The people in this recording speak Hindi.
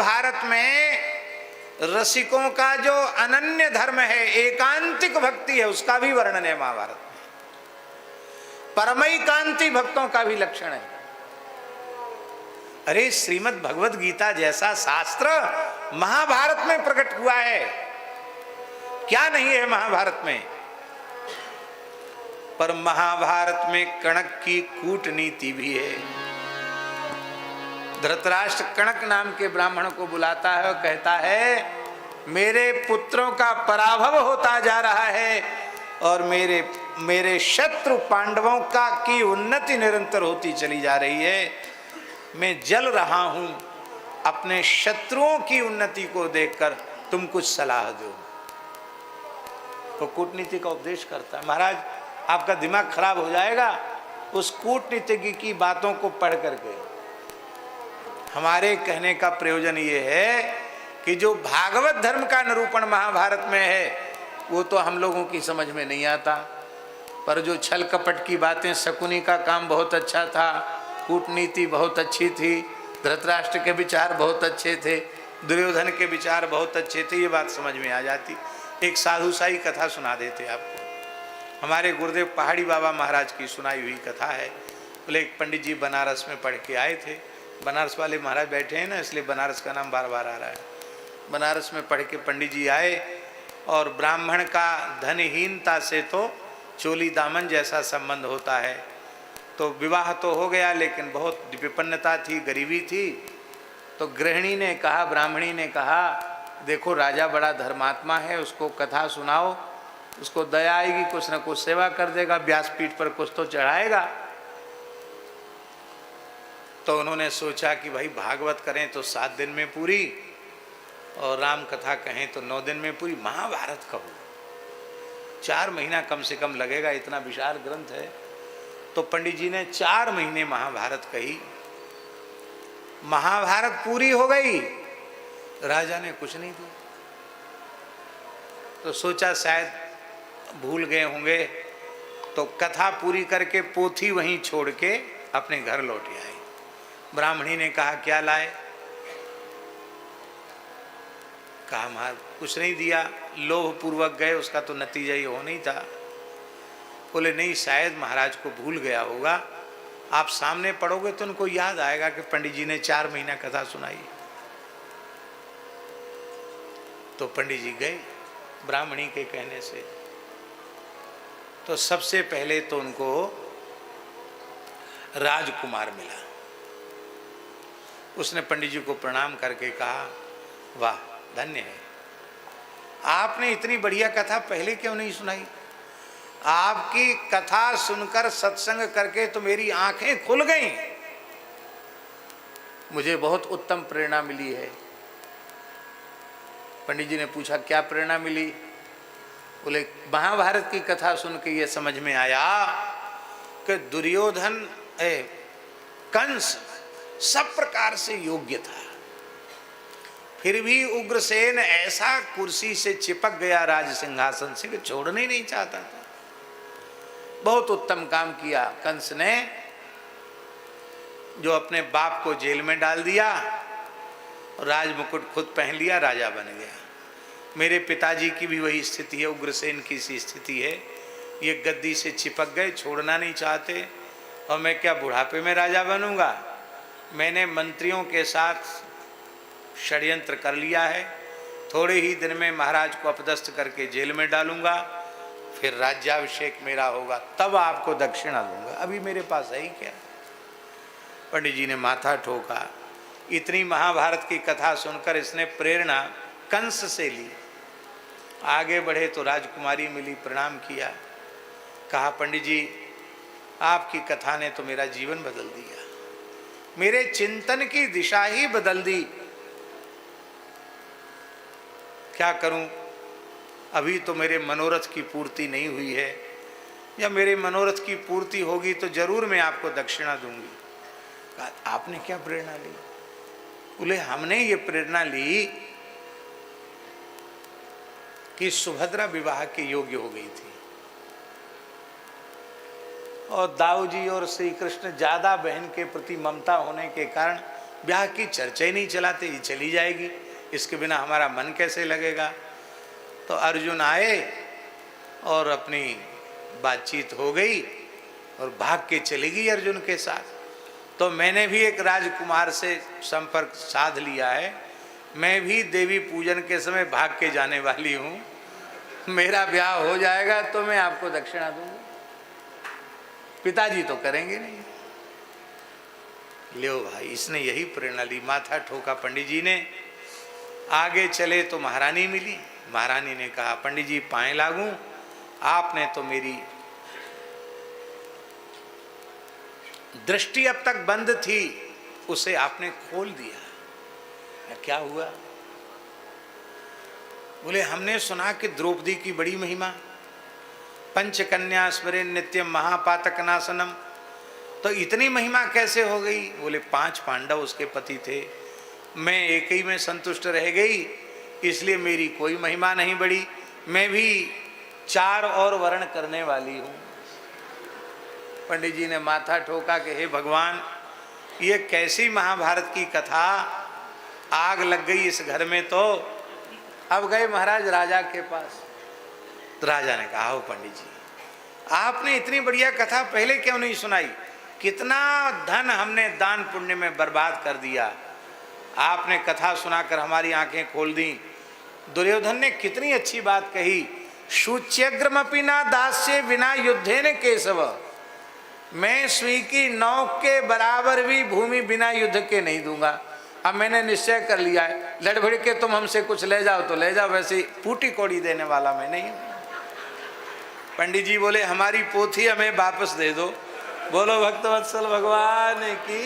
महाभारत में रसिकों का जो अनन्य धर्म है, एकांतिक भक्ति है, उसका भी वर्णन है महाभारत में। परमैकांती भक्तों का भी लक्षण है। अरे श्रीमद् भगवद गीता जैसा शास्त्र महाभारत में प्रकट हुआ है, क्या नहीं है महाभारत में। पर महाभारत में कणक की कूटनीति भी है। धृतराष्ट्र कणक नाम के ब्राह्मण को बुलाता है और कहता है, मेरे पुत्रों का पराभव होता जा रहा है और मेरे शत्रु पांडवों का की उन्नति निरंतर होती चली जा रही है। मैं जल रहा हूं अपने शत्रुओं की उन्नति को देखकर, तुम कुछ सलाह दो। तो कूटनीति का उपदेश करता है। महाराज आपका दिमाग खराब हो जाएगा उस कूटनीति की बातों को पढ़ करके। हमारे कहने का प्रयोजन ये है कि जो भागवत धर्म का निरूपण महाभारत में है वो तो हम लोगों की समझ में नहीं आता, पर जो छल कपट की बातें, शकुनी का काम बहुत अच्छा था, कूटनीति बहुत अच्छी थी, धृतराष्ट्र के विचार बहुत अच्छे थे, दुर्योधन के विचार बहुत अच्छे थे, ये बात समझ में आ जाती। एक साधु साई कथा सुना देते आपको। हमारे गुरुदेव पहाड़ी बाबा महाराज की सुनाई हुई कथा है। बोले एक पंडित जी बनारस में पढ़ के आए थे। बनारस वाले महाराज बैठे हैं ना, इसलिए बनारस का नाम बार बार आ रहा है। बनारस में पढ़ के पंडित जी आए और ब्राह्मण का धनहीनता से तो चोली दामन जैसा संबंध होता है। तो विवाह तो हो गया लेकिन बहुत विपन्नता थी, गरीबी थी। तो गृहिणी ने कहा, ब्राह्मणी ने कहा, देखो राजा बड़ा धर्मात्मा है, उसको कथा सुनाओ, उसको दया आएगी, कुछ न कुछ सेवा कर देगा, व्यासपीठ पर कुछ तो चढ़ाएगा। तो उन्होंने सोचा कि भाई भागवत करें तो 7 दिन में पूरी और राम कथा कहें तो 9 दिन में पूरी। महाभारत कहो 4 महीना कम से कम लगेगा, इतना विशाल ग्रंथ है। तो पंडित जी ने 4 महीने महाभारत कही। महाभारत पूरी हो गई, राजा ने कुछ नहीं दिया। तो सोचा शायद भूल गए होंगे, तो कथा पूरी करके पोथी वहीं छोड़ के अपने घर लौटे आए। ब्राह्मणी ने कहा क्या लाए? कहा महाराज कुछ नहीं दिया, लोभ पूर्वक गए, उसका तो नतीजा ही हो नहीं था। बोले नहीं, शायद महाराज को भूल गया होगा, आप सामने पढ़ोगे तो उनको याद आएगा कि पंडित जी ने 4 महीना कथा सुनाई। तो पंडित जी गए ब्राह्मणी के कहने से। तो सबसे पहले तो उनको राजकुमार मिला। उसने पंडित जी को प्रणाम करके कहा, वाह धन्य है, आपने इतनी बढ़िया कथा पहले क्यों नहीं सुनाई? आपकी कथा सुनकर सत्संग करके तो मेरी आंखें खुल गईं, मुझे बहुत उत्तम प्रेरणा मिली है। पंडित जी ने पूछा क्या प्रेरणा मिली? बोले महाभारत की कथा सुन के ये समझ में आया कि दुर्योधन कंस सब प्रकार से योग्य था, फिर भी उग्रसेन ऐसा कुर्सी से चिपक गया राज सिंहासन से कि छोड़ना ही नहीं चाहता था। बहुत उत्तम काम किया कंस ने, जो अपने बाप को जेल में डाल दिया, राज मुकुट खुद पहन लिया, राजा बन गया। मेरे पिताजी की भी वही स्थिति है, उग्रसेन की सी स्थिति है। ये गद्दी से चिपक गए, छोड़ना नहीं चाहते, और मैं क्या बुढ़ापे में राजा बनूंगा? मैंने मंत्रियों के साथ षड्यंत्र कर लिया है, थोड़े ही दिन में महाराज को अपदस्थ करके जेल में डालूंगा, फिर राज्याभिषेक मेरा होगा, तब आपको दक्षिणा दूंगा, अभी मेरे पास है ही क्या। पंडित जी ने माथा ठोका। इतनी महाभारत की कथा सुनकर इसने प्रेरणा कंस से ली। आगे बढ़े तो राजकुमारी मिली, प्रणाम किया, कहा पंडित जी आपकी कथा ने तो मेरा जीवन बदल दिया, मेरे चिंतन की दिशा ही बदल दी। क्या करूं, अभी तो मेरे मनोरथ की पूर्ति नहीं हुई है, या मेरे मनोरथ की पूर्ति होगी तो जरूर मैं आपको दक्षिणा दूंगी। कहा आपने क्या प्रेरणा ली? बोले हमने ये प्रेरणा ली कि सुभद्रा विवाह के योग्य हो गई थी, और दाऊ जी और श्री कृष्ण ज्यादा बहन के प्रति ममता होने के कारण ब्याह की चर्चा ही नहीं चलाते, ये चली जाएगी, इसके बिना हमारा मन कैसे लगेगा। तो अर्जुन आए और अपनी बातचीत हो गई और भाग के चली गई अर्जुन के साथ। तो मैंने भी एक राजकुमार से संपर्क साध लिया है, मैं भी देवी पूजन के समय भाग के जाने वाली हूँ, मेरा ब्याह हो जाएगा तो मैं आपको दक्षिणा दूंगा, पिताजी तो करेंगे नहीं। लियो भाई, इसने यही प्रेरणा ली, माथा ठोका पंडित जी ने। आगे चले तो महारानी मिली, महारानी ने कहा पंडित जी पाए लागूं, आपने तो मेरी दृष्टि अब तक बंद थी उसे आपने खोल दिया। क्या हुआ? बोले हमने सुना कि द्रौपदी की बड़ी महिमा, पंचकन्या स्मरेन नित्यम महापातक नाशनम, तो इतनी महिमा कैसे हो गई? बोले 5 पांडव उसके पति थे, मैं एक ही में संतुष्ट रह गई, इसलिए मेरी कोई महिमा नहीं बढ़ी, मैं भी 4 और वर्ण करने वाली हूँ। पंडित जी ने माथा ठोका कि हे भगवान, ये कैसी महाभारत की कथा, आग लग गई इस घर में। तो अब गए महाराज राजा के पास, तो राजा ने कहा, आओ पंडित जी, आपने इतनी बढ़िया कथा पहले क्यों नहीं सुनाई? कितना धन हमने दान पुण्य में बर्बाद कर दिया, आपने कथा सुनाकर हमारी आंखें खोल दी। दुर्योधन ने कितनी अच्छी बात कही, शुच्यग्रमपि ना दास्य विना युद्धेन केशव, मैं सुई की नौक के बराबर भी भूमि बिना युद्ध के नहीं दूंगा। अब मैंने निश्चय कर लिया है, लड़भड़ के तुम हमसे कुछ ले जाओ तो ले जाओ, वैसे फूटी कौड़ी देने वाला मैं नहीं हूं। पंडित जी बोले हमारी पोथी हमें वापस दे दो। बोलो भक्तवत्सल भगवान की।